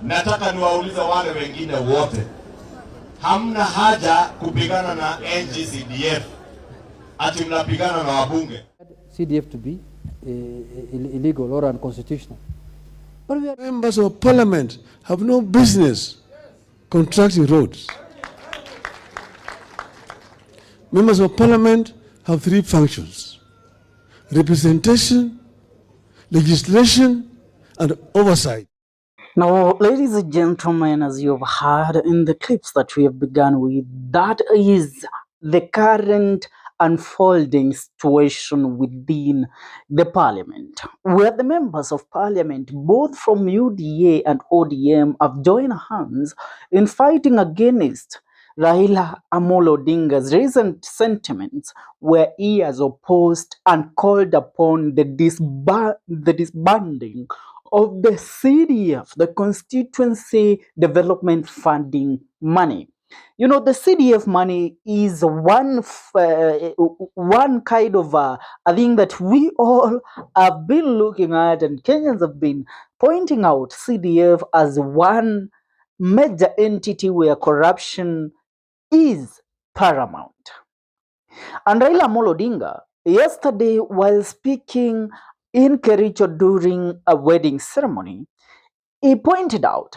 Nataka niwaulize wale wengine wote, hamna haja kupigana na CDF ati mnapigana na wabunge. CDF to be illegal or unconstitutional. But members of parliament have no business contracting roads. Members of parliament have three functions: representation, legislation, and oversight. Now, ladies and gentlemen, as you have heard in the clips that we have begun with, that is the current unfolding situation within the parliament, where the members of parliament, both from UDA and ODM, have joined hands in fighting against Raila Odinga's recent sentiments, where he has opposed and called upon the disbanding of the CDF, the Constituency Development Funding money. You know, the CDF money is one kind of a thing that we all have been looking at, and Kenyans have been pointing out CDF as one major entity where corruption is paramount. And Raila Odinga, yesterday, while speaking in Kericho during a wedding ceremony, he pointed out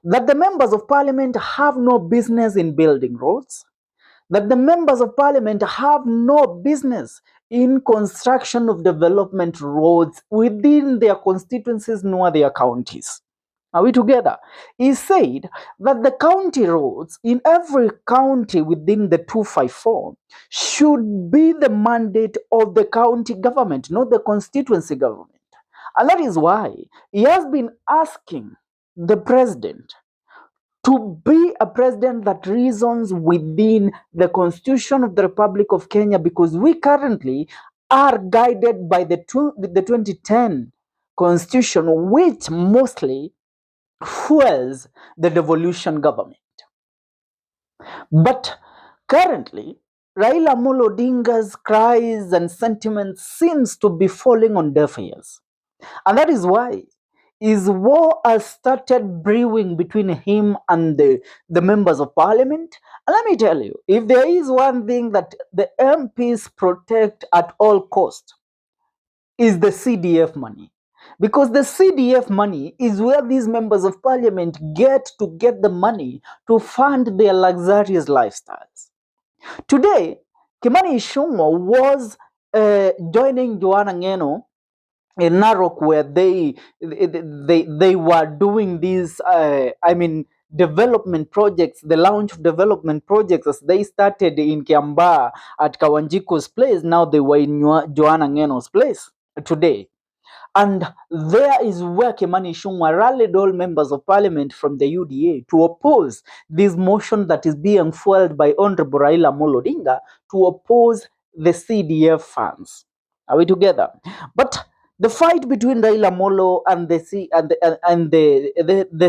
that the members of parliament have no business in building roads, that the members of parliament have no business in construction of development roads within their constituencies nor their counties. Are we together? He said that the county roads in every county within the 254 should be the mandate of the county government, not the constituency government. And that is why he has been asking the president to be a president that reasons within the Constitution of the Republic of Kenya, because we currently are guided by the 2010 Constitution, which mostly fuels the devolution government. But currently, Raila Odinga's cries and sentiments seems to be falling on deaf ears. And that is why his war has started brewing between him and the members of parliament. And let me tell you, if there is one thing that the MPs protect at all costs, is the CDF money. Because the CDF money is where these members of parliament get the money to fund their luxurious lifestyles. Today, Kimani Ichugwah was joining Joanna Ngeno in Narok, where they were doing these, development projects, the launch of development projects, as they started in Kiambaa at Kawanjiko's place. Now they were in Joanna Ngeno's place today. And there is where Kimani Ichugwah rallied all members of parliament from the UDA to oppose this motion that is being fueled by Honorable Raila Odinga to oppose the CDF funds. Are we together? But the fight between Raila and the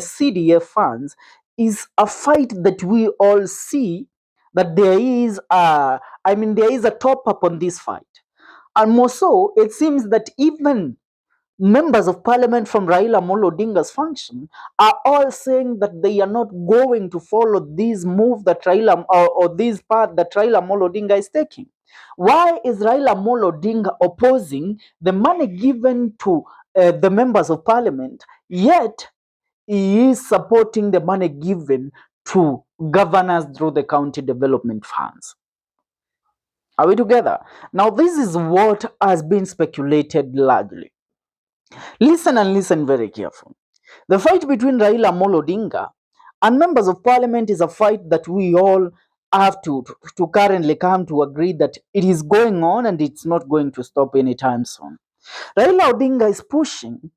CDF funds is a fight that we all see that there is a top up on this fight. And more so, it seems that even members of parliament from Raila Odinga's function are all saying that they are not going to follow this move that Raila or this path that Raila Odinga is taking. Why is Raila Odinga opposing the money given to the members of parliament, yet he is supporting the money given to governors through the county development funds? Are we together? Now, this is what has been speculated largely. Listen and listen very carefully. The fight between Raila Odinga and members of parliament is a fight that we all have to currently come to agree that it is going on and it's not going to stop anytime soon. Raila Odinga is pushing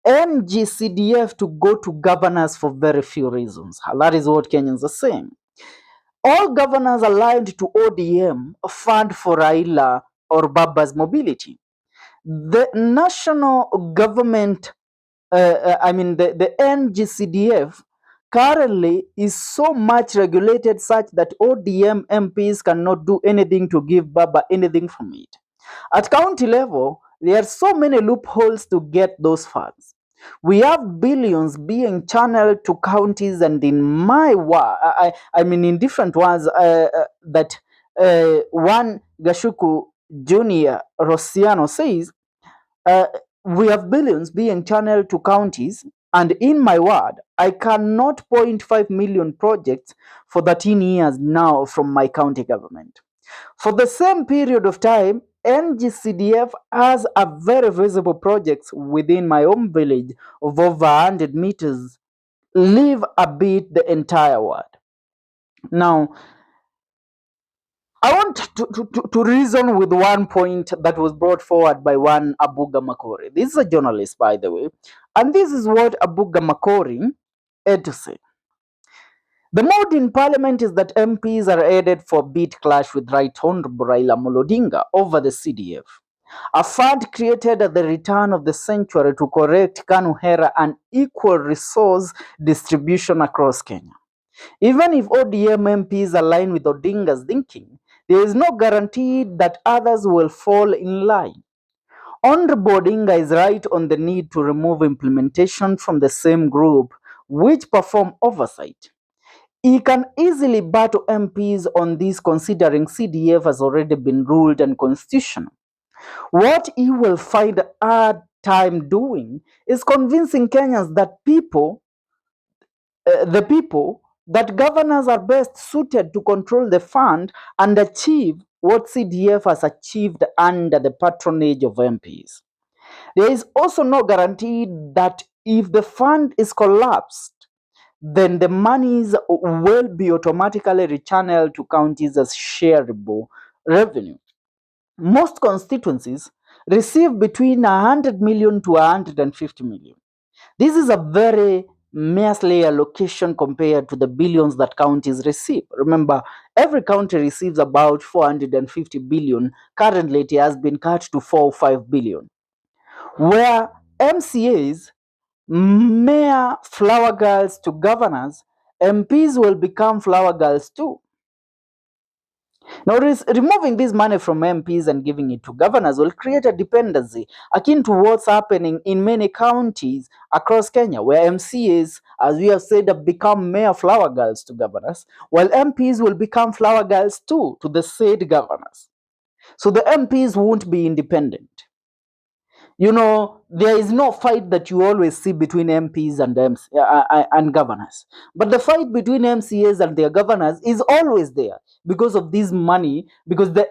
CDF to go to governors for very few reasons. That is what Kenyans are saying. All governors aligned to ODM fund for Raila or Baba's mobility. The national government, the CDF currently is so much regulated such that ODM MPs cannot do anything to give Baba anything from it. At county level, there are so many loopholes to get those funds. We have billions being channeled to counties, and in my I mean in different ones that one Gashuku Junior Rossiano says, we have billions being channeled to counties, and in my ward, I cannot point 5 million projects for 13 years now from my county government. For the same period of time, NGCDF has a very visible projects within my own village of over 100 meters, leave a bit the entire ward. Now, I want to reason with one point that was brought forward by one Abuga Makori. This is a journalist, by the way, and this is what Abuga Makori had to say. The mood in parliament is that MPs are headed for a bid clash with Right Honorable Raila Odinga over the CDF, a fund created at the return of the century to correct Kanu Hera and equal resource distribution across Kenya. Even if ODM MPs align with Odinga's thinking, there is no guarantee that others will fall in line. Honorable Odinga is right on the need to remove implementation from the same group which perform oversight. He can easily battle MPs on this, considering CDF has already been ruled unconstitutional. What he will find a hard time doing is convincing Kenyans that the people that governors are best suited to control the fund and achieve what CDF has achieved under the patronage of MPs. There is also no guarantee that if the fund is collapsed, then the monies will be automatically rechanneled to counties as shareable revenue. Most constituencies receive between 100 million to 150 million. This is a very measly allocation compared to the billions that counties receive. Remember, every county receives about 450 billion. Currently, it has been cut to 4 or 5 billion. Where MCAs, mere flower girls to governors, MPs will become flower girls too. Now, removing this money from MPs and giving it to governors will create a dependency akin to what's happening in many counties across Kenya, where MCAs, as we have said, have become mere flower girls to governors, while MPs will become flower girls too to the said governors. So the MPs won't be independent. You know, there is no fight that you always see between MPs and governors. But the fight between MCAs and their governors is always there because of this money, because the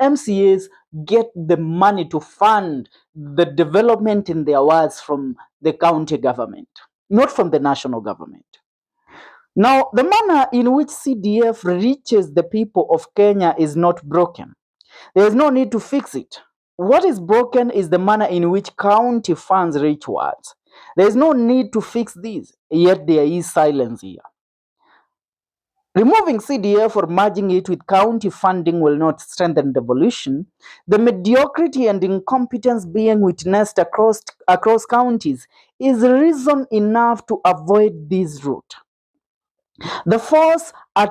MCAs get the money to fund the development in their wards from the county government, not from the national government. Now, the manner in which CDF reaches the people of Kenya is not broken. There is no need to fix it. What is broken is the manner in which county funds reach wards. There is no need to fix this, yet there is silence here. Removing CDF or merging it with county funding will not strengthen devolution. The mediocrity and incompetence being witnessed across counties is reason enough to avoid this route. To force a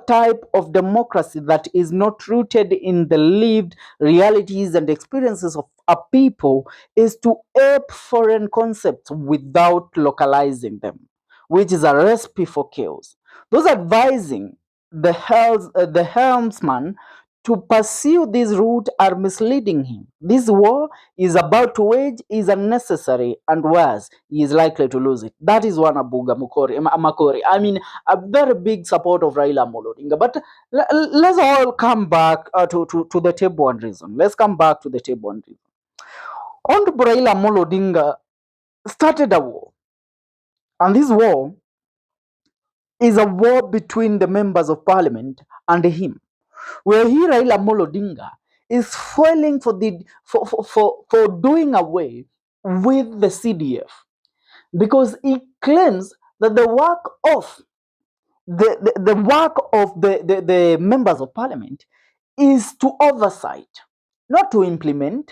type of democracy that is not rooted in the lived realities and experiences of a people is to ape foreign concepts without localizing them, which is a recipe for chaos. Those advising the helmsman to pursue this route are misleading him. This war is about to wage is unnecessary, and worse, he is likely to lose it. That is one Abuga Makori. I mean, a very big support of Raila Odinga. But let's all come back to the table and reason. Let's come back to the table and reason. Honorable Raila Odinga started a war, and this war is a war between the members of parliament and him, where he, Raila Odinga, is foiling for doing away with the CDF, because he claims that the work of the members of parliament is to oversight, not to implement.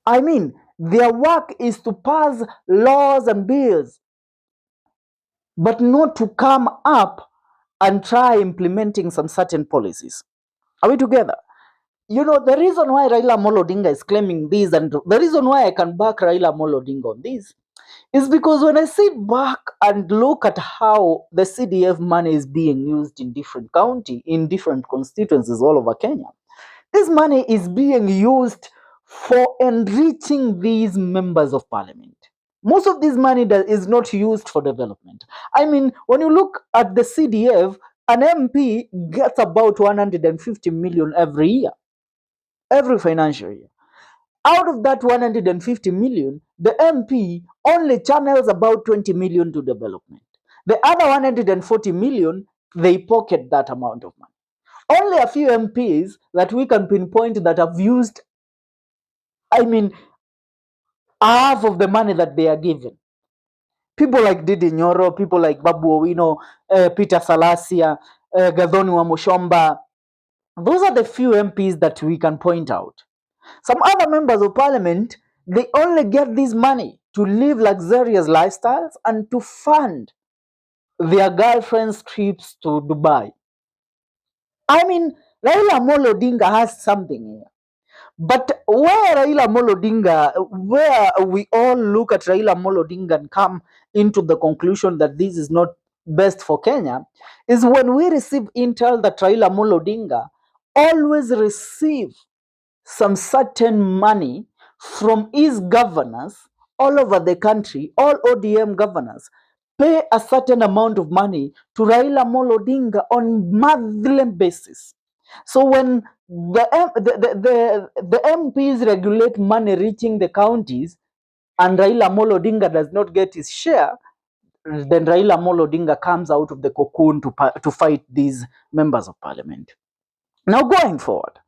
I mean, their work is to pass laws and bills, but not to come up and try implementing some certain policies. Are we together? you know, the reason why Raila Odinga is claiming this, and the reason why I can back Raila Odinga on this, is because when I sit back and look at how the CDF money is being used in different county, in different constituencies all over Kenya, this money is being used for enriching these members of parliament. Most of this money is not used for development. I mean, when you look at the CDF, an MP gets about 150 million every year, every financial year. Out of that 150 million, the MP only channels about 20 million to development. The other 140 million, they pocket that amount of money. Only a few MPs that we can pinpoint that have used, I mean, half of the money that they are given. People like Didi Nyoro, people like Babu Owino, Peter Salasia, Gathoni Wamushomba. Those are the few MPs that we can point out. Some other members of parliament, they only get this money to live luxurious lifestyles and to fund their girlfriends' trips to Dubai. I mean, Raila Odinga has something here. But where Raila Odinga, where we all look at Raila Odinga and come into the conclusion that this is not best for Kenya, is when we receive intel that Raila Odinga always receive some certain money from his governors all over the country. All ODM governors pay a certain amount of money to Raila Odinga on monthly basis. So when the MPs regulate money reaching the counties and Raila Odinga does not get his share, then Raila Odinga comes out of the cocoon to fight these members of parliament. Now going forward,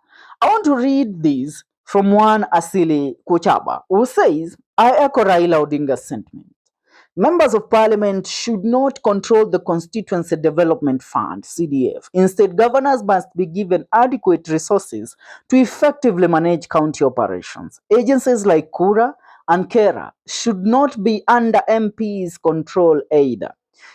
I want to read this from one Asili Kuchaba, who says, I echo Raila Odinga's sentiment. Members of parliament should not control the Constituency Development Fund, CDF. Instead, governors must be given adequate resources to effectively manage county operations. Agencies like Kura and Kera should not be under MPs' control either.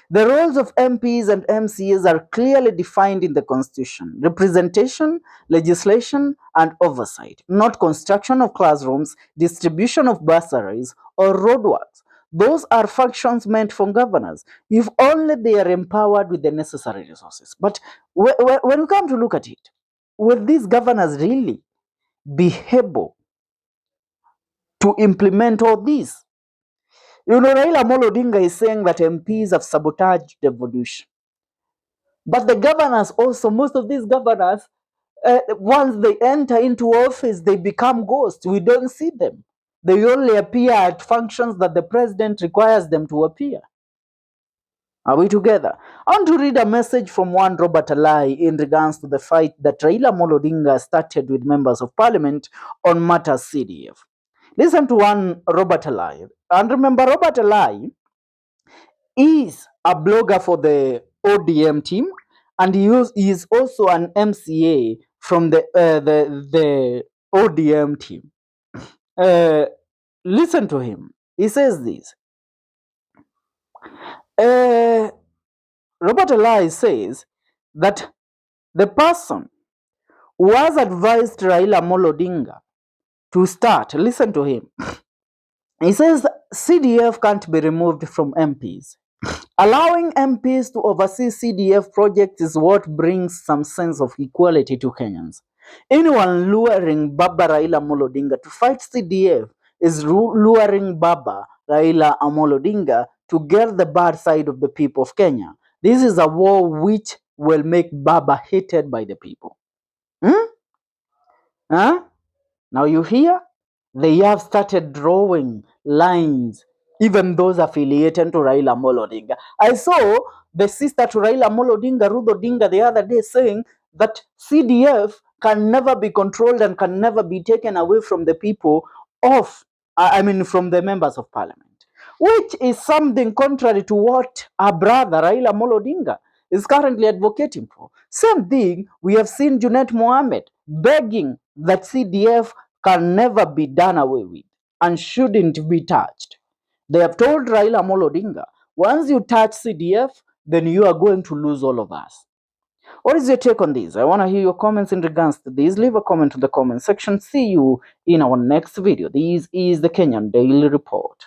The roles of MPs and MCAs are clearly defined in the Constitution: representation, legislation, and oversight, not construction of classrooms, distribution of bursaries, or roadworks. Those are functions meant for governors, if only they are empowered with the necessary resources. But when we come to look at it, will these governors really be able to implement all this? You know, Raila Odinga is saying that MPs have sabotaged devolution. But the governors also, most of these governors, once they enter into office, they become ghosts. We don't see them. They only appear at functions that the president requires them to appear. Are we together? I want to read a message from one Robert Alai in regards to the fight that Raila Odinga started with members of parliament on matters CDF. Listen to one Robert Alai. And remember, Robert Alai is a blogger for the ODM team, and he is also an MCA from the ODM team. Listen to him. He says this. Robert Alai says that the person who has advised Raila Odinga to start, listen to him. He says CDF can't be removed from MPs. Allowing MPs to oversee CDF projects is what brings some sense of equality to Kenyans. Anyone luring Baba Raila Odinga to fight CDF is luring Baba Raila Odinga to get the bad side of the people of Kenya. This is a war which will make Baba hated by the people. Huh? Now you hear? They have started drawing lines, even those affiliated to Raila Odinga. I saw the sister to Raila Odinga, Ruth Odinga, the other day saying that CDF can never be controlled and can never be taken away from the people from the members of parliament, which is something contrary to what our brother Raila Odinga is currently advocating for. Same thing, we have seen Junet Mohammed begging that CDF can never be done away with and shouldn't be touched. They have told Raila Odinga, once you touch CDF, then you are going to lose all of us. What is your take on this? I want to hear your comments in regards to this. Leave a comment in the comment section. See you in our next video. This is the Kenyan Daily Report.